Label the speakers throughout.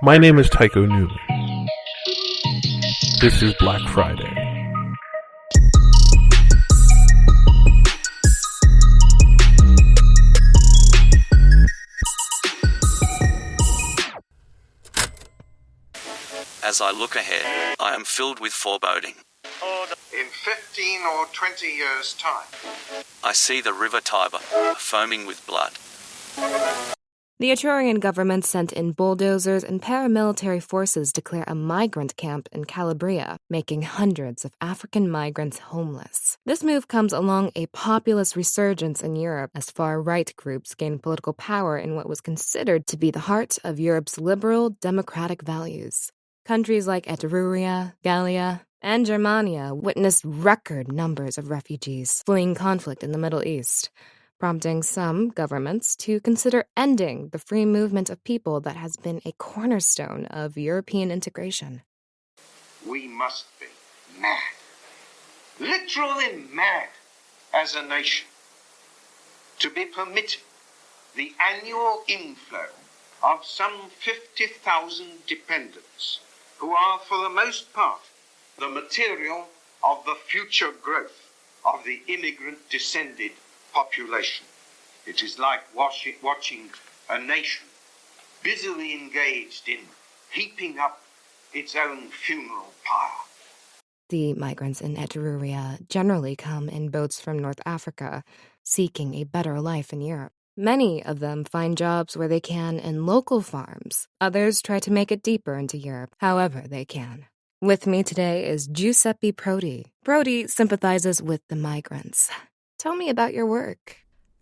Speaker 1: My name is Tycho Newman. This is Black Friday.
Speaker 2: As I look ahead, I am filled with foreboding.
Speaker 3: In 15 or 20 years' time,
Speaker 2: I see the river Tiber foaming with blood.
Speaker 4: The Etrurian government sent in bulldozers and paramilitary forces to clear a migrant camp in Calabria, making hundreds of African migrants homeless. This move comes along a populist resurgence in Europe as far-right groups gain political power in what was considered to be the heart of Europe's liberal democratic values. Countries like Etruria, Gallia, and Germania witnessed record numbers of refugees fleeing conflict in the Middle East, prompting some governments to consider ending the free movement of people that has been a cornerstone of European integration.
Speaker 3: we must be mad. Literally mad as a nation to be permitting the annual inflow of some 50,000 dependents who are, for the most part, the material of the future growth of the immigrant-descended population. It is like watching a nation busily engaged in heaping up its own funeral pyre.
Speaker 4: The migrants in Etruria generally come in boats from North Africa, seeking a better life in Europe. Many of them find jobs where they can in local farms. Others try to make it deeper into Europe, however they can. With me today is Giuseppe Prodi. Prodi sympathizes with the migrants. Tell me about your work.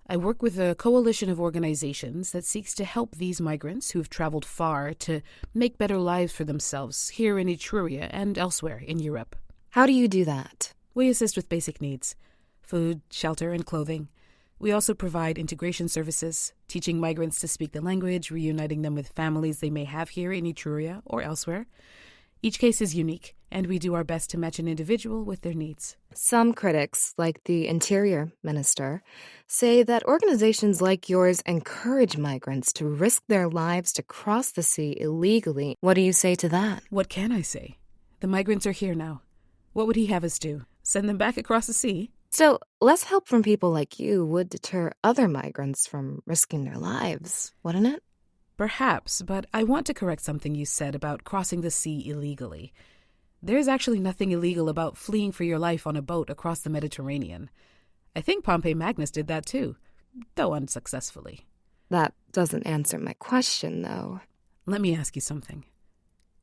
Speaker 5: I work with a coalition of organizations that seeks to help these migrants who've traveled far to make better lives for themselves here in Etruria and elsewhere in Europe.
Speaker 4: How do you do that?
Speaker 5: We assist with basic needs: food, shelter, and clothing. We also provide integration services, teaching migrants to speak the language, reuniting them with families they may have here in Etruria or elsewhere. Each case is unique, and we do our best to match an individual with their needs.
Speaker 4: Some critics, like the Interior Minister, say that organizations like yours encourage migrants to risk their lives to cross the sea illegally. What do you say to that?
Speaker 5: What can I say? The migrants are here now. What would he have us do? Send them back across the sea?
Speaker 4: So, less help from people like you would deter other migrants from risking their lives, wouldn't it?
Speaker 5: Perhaps, but I want to correct something you said about crossing the sea illegally. There's actually nothing illegal about fleeing for your life on a boat across the Mediterranean. I think Pompey Magnus did that too, though unsuccessfully.
Speaker 4: That doesn't answer my question, though.
Speaker 5: Let me ask you something.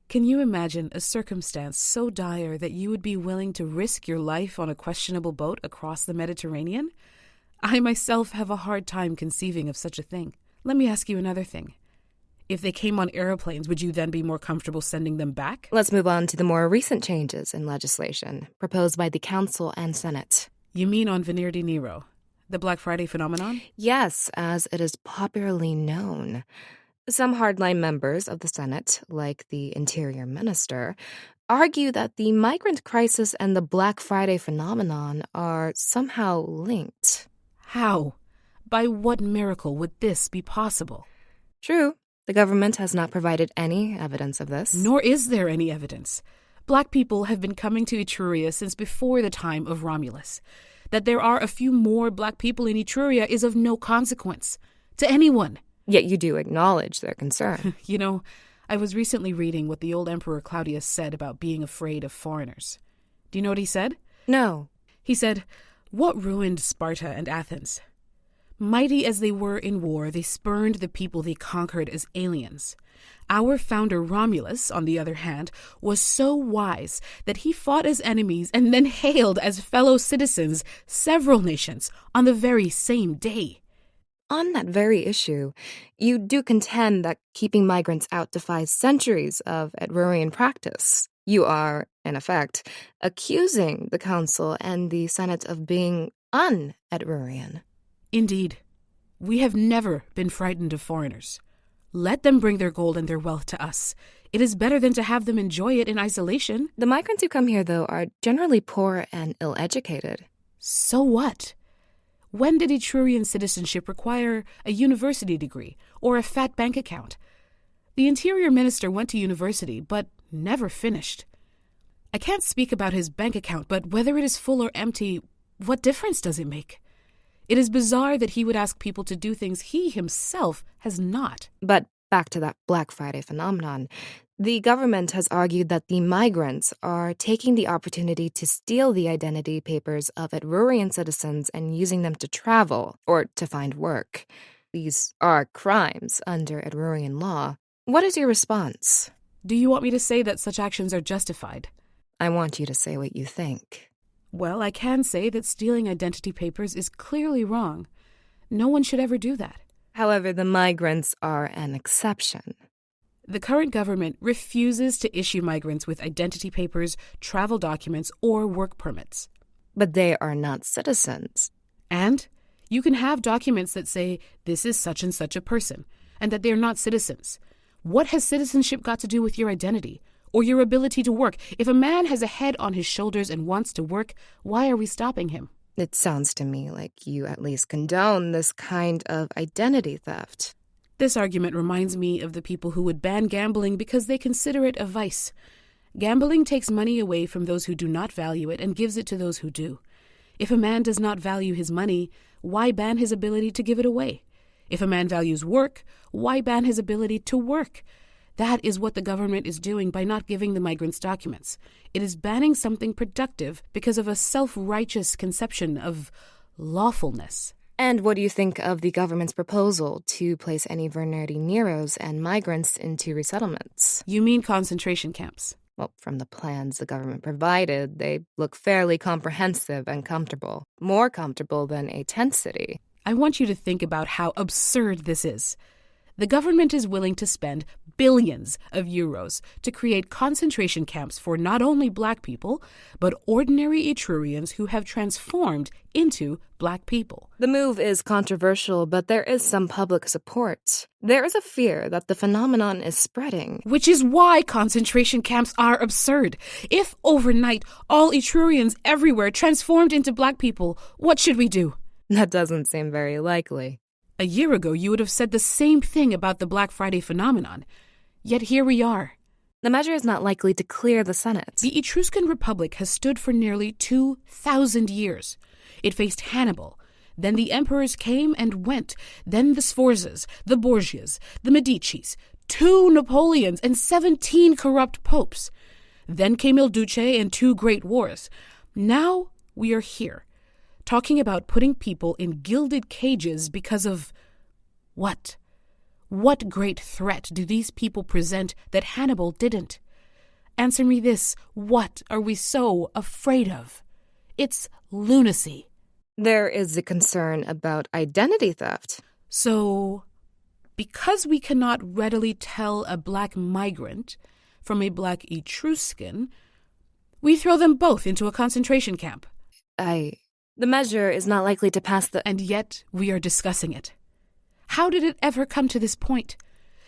Speaker 5: Can you imagine a circumstance so dire that you would be willing to risk your life on a questionable boat across the Mediterranean? I myself have a hard time conceiving of such a thing. Let me ask you another thing. If they came on airplanes, would you then be more comfortable sending them back?
Speaker 4: Let's move on to the more recent changes in legislation proposed by the Council and Senate.
Speaker 5: You mean on Veneer de Nero, the Black Friday phenomenon?
Speaker 4: Yes, as it is popularly known. Some hardline members of the Senate, like the Interior Minister, argue that the migrant crisis and the Black Friday phenomenon are somehow linked.
Speaker 5: How? By what miracle would this be possible?
Speaker 4: True. The government has not provided any evidence of this.
Speaker 5: Nor is there any evidence. Black people have been coming to Etruria since before the time of Romulus. That there are a few more black people in Etruria is of no consequence to anyone.
Speaker 4: Yet you do acknowledge their concern.
Speaker 5: You know, I was recently reading what the old Emperor Claudius said about being afraid of foreigners. Do you know what he said?
Speaker 4: No.
Speaker 5: He said, "What ruined Sparta and Athens? Mighty as they were in war, they spurned the people they conquered as aliens. Our founder Romulus, on the other hand, was so wise that he fought as enemies and then hailed as fellow citizens several nations on the very same day."
Speaker 4: On that very issue, you do contend that keeping migrants out defies centuries of Etrurian practice. You are, in effect, accusing the Council and the Senate of being un-Etrurian.
Speaker 5: Indeed. We have never been frightened of foreigners. Let them bring their gold and their wealth to us. It is better than to have them enjoy it in isolation.
Speaker 4: The migrants who come here, though, are generally poor and ill-educated.
Speaker 5: So what? When did Etrurian citizenship require a university degree or a fat bank account? The Interior Minister went to university, but never finished. I can't speak about his bank account, but whether it is full or empty, what difference does it make? It is bizarre that he would ask people to do things he himself has not.
Speaker 4: But back to that Black Friday phenomenon. The government has argued that the migrants are taking the opportunity to steal the identity papers of Etrurian citizens and using them to travel or to find work. These are crimes under Etrurian law. What is your response?
Speaker 5: Do you want me to say that such actions are justified?
Speaker 4: I want you to say what you think.
Speaker 5: Well, I can say that stealing identity papers is clearly wrong. No one should ever do that.
Speaker 4: However, the migrants are an exception.
Speaker 5: The current government refuses to issue migrants with identity papers, travel documents, or work permits.
Speaker 4: But they are not citizens.
Speaker 5: And you can have documents that say this is such and such a person, and that they're not citizens. What has citizenship got to do with your identity or your ability to work? If a man has a head on his shoulders and wants to work, why are we stopping him?
Speaker 4: It sounds to me like you at least condone this kind of identity theft.
Speaker 5: This argument reminds me of the people who would ban gambling because they consider it a vice. Gambling takes money away from those who do not value it and gives it to those who do. If a man does not value his money, why ban his ability to give it away? If a man values work, why ban his ability to work? That is what the government is doing by not giving the migrants documents. It is banning something productive because of a self-righteous conception of lawfulness.
Speaker 4: And what do you think of the government's proposal to place any Vernardi Neros and migrants into resettlements?
Speaker 5: You mean concentration camps?
Speaker 4: Well, from the plans the government provided, they look fairly comprehensive and comfortable. More comfortable than a tent city.
Speaker 5: I want you to think about how absurd this is. The government is willing to spend billions of euros to create concentration camps for not only black people, but ordinary Etrurians who have transformed into black people.
Speaker 4: The move is controversial, but there is some public support. There is a fear that the phenomenon is spreading.
Speaker 5: Which is why concentration camps are absurd. If overnight all Etrurians everywhere transformed into black people, what should we do?
Speaker 4: That doesn't seem very likely.
Speaker 5: A year ago, you would have said the same thing about the Black Friday phenomenon. Yet here we are.
Speaker 4: The measure is not likely to clear the Senate.
Speaker 5: The Etruscan Republic has stood for nearly 2,000 years. It faced Hannibal. Then the emperors came and went. Then the Sforzas, the Borgias, the Medicis, 2 Napoleons, and 17 corrupt popes. Then came Il Duce and 2 great wars. Now we are here, talking about putting people in gilded cages because of what? What great threat do these people present that Hannibal didn't? Answer me this. What are we so afraid of? It's lunacy.
Speaker 4: There is a concern about identity theft.
Speaker 5: So, because we cannot readily tell a black migrant from a black Etruscan, we throw them both into a concentration camp.
Speaker 4: The measure is not likely to pass the...
Speaker 5: And yet we are discussing it. How did it ever come to this point?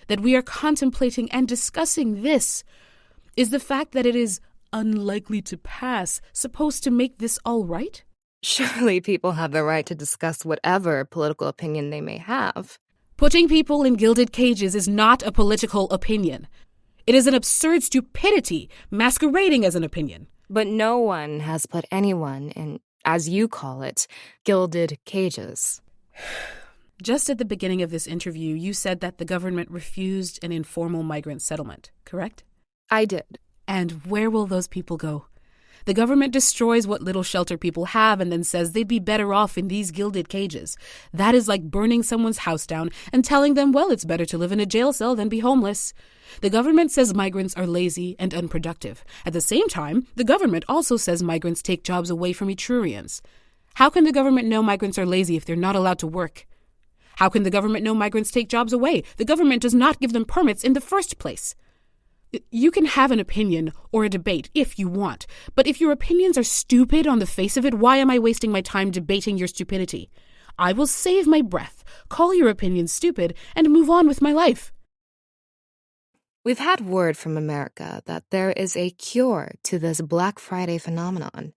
Speaker 5: That we are contemplating and discussing this? Is the fact that it is unlikely to pass supposed to make this all right?
Speaker 4: Surely people have the right to discuss whatever political opinion they may have.
Speaker 5: Putting people in gilded cages is not a political opinion. It is an absurd stupidity masquerading as an opinion.
Speaker 4: But no one has put anyone in, as you call it, gilded cages.
Speaker 5: Just at the beginning of this interview, you said that the government refused an informal migrant settlement, correct?
Speaker 4: I did.
Speaker 5: And where will those people go? The government destroys what little shelter people have and then says they'd be better off in these gilded cages. That is like burning someone's house down and telling them, well, it's better to live in a jail cell than be homeless. The government says migrants are lazy and unproductive. At the same time, the government also says migrants take jobs away from Etrurians. How can the government know migrants are lazy if they're not allowed to work? How can the government know migrants take jobs away? The government does not give them permits in the first place. You can have an opinion or a debate if you want, but if your opinions are stupid on the face of it, why am I wasting my time debating your stupidity? I will save my breath, call your opinion stupid, and move on with my life.
Speaker 4: We've had word from America that there is a cure to this Black Friday phenomenon,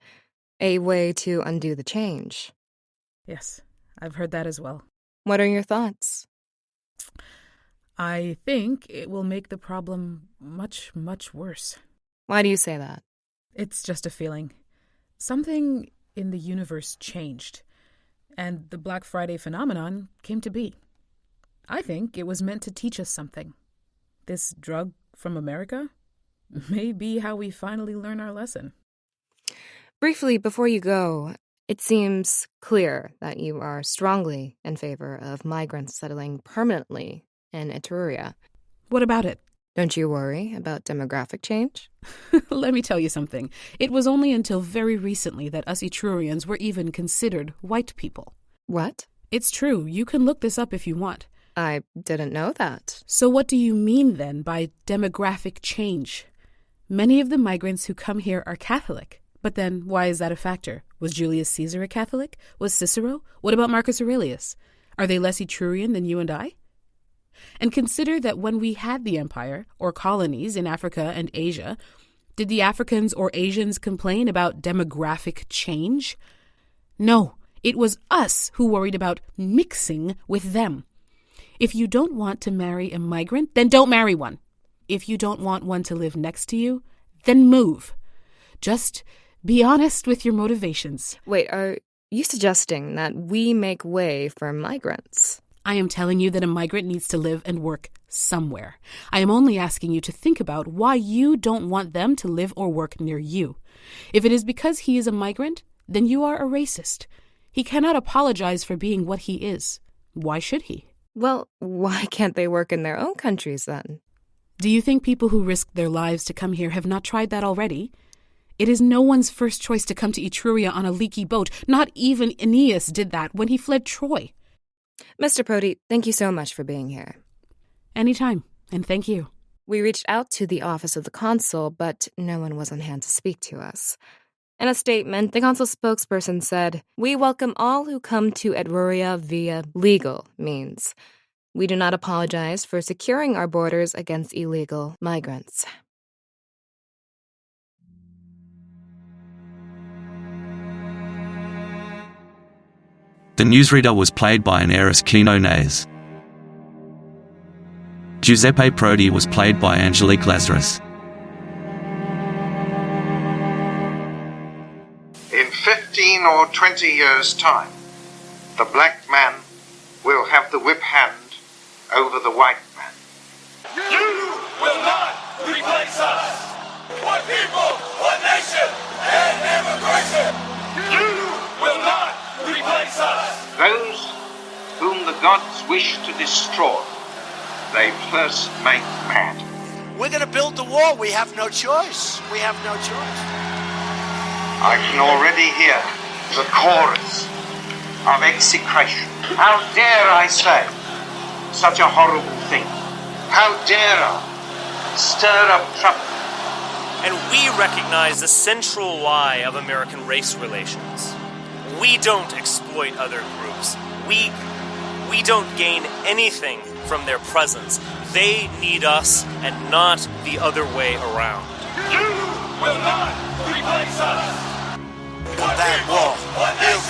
Speaker 4: a way to undo the change.
Speaker 5: Yes, I've heard that as well.
Speaker 4: What are your thoughts?
Speaker 5: I think it will make the problem much, much worse.
Speaker 4: Why do you say that?
Speaker 5: It's just a feeling. Something in the universe changed, and the Black Friday phenomenon came to be. I think it was meant to teach us something. This drug from America may be how we finally learn our lesson.
Speaker 4: Briefly, before you go, it seems clear that you are strongly in favor of migrants settling permanently in Etruria.
Speaker 5: What about it?
Speaker 4: Don't you worry about demographic change?
Speaker 5: Let me tell you something. It was only until very recently that us Etrurians were even considered white people.
Speaker 4: What?
Speaker 5: It's true. You can look this up if you want.
Speaker 4: I didn't know that.
Speaker 5: So what do you mean, then, by demographic change? Many of the migrants who come here are Catholic. But then, why is that a factor? Was Julius Caesar a Catholic? Was Cicero? What about Marcus Aurelius? Are they less Etrurian than you and I? And consider that when we had the empire, or colonies in Africa and Asia, did the Africans or Asians complain about demographic change? No, it was us who worried about mixing with them. If you don't want to marry a migrant, then don't marry one. If you don't want one to live next to you, then move. Just be honest with your motivations.
Speaker 4: Wait, are you suggesting that we make way for migrants?
Speaker 5: I am telling you that a migrant needs to live and work somewhere. I am only asking you to think about why you don't want them to live or work near you. If it is because he is a migrant, then you are a racist. He cannot apologize for being what he is. Why should he?
Speaker 4: Well, why can't they work in their own countries then?
Speaker 5: Do you think people who risk their lives to come here have not tried that already? It is no one's first choice to come to Etruria on a leaky boat. Not even Aeneas did that when he fled Troy.
Speaker 4: Mr. Prodi, thank you so much for being here.
Speaker 5: Anytime, and thank you.
Speaker 4: We reached out to the office of the consul, but no one was on hand to speak to us. In a statement, the consul spokesperson said, "We welcome all who come to Etruria via legal means. We do not apologize for securing our borders against illegal migrants."
Speaker 2: The newsreader was played by Anairis Quinones. Giuseppe Prodi was played by Angelique Lazarus.
Speaker 3: In 15 or 20 years' time, the black man will have the whip hand over the white man.
Speaker 6: You will not replace us! One people, one nation, and immigration! You will not replace us!
Speaker 3: Those whom the gods wish to destroy, they first make mad.
Speaker 7: We're going to build the wall. We have no choice. We have no choice.
Speaker 3: I can already hear the chorus of execration. How dare I say such a horrible thing? How dare I stir up trouble?
Speaker 8: And we recognize the central lie of American race relations. We don't exploit other groups. We don't gain anything from their presence. They need us and not the other way around.
Speaker 6: You will not replace us!
Speaker 7: Build that wall. Build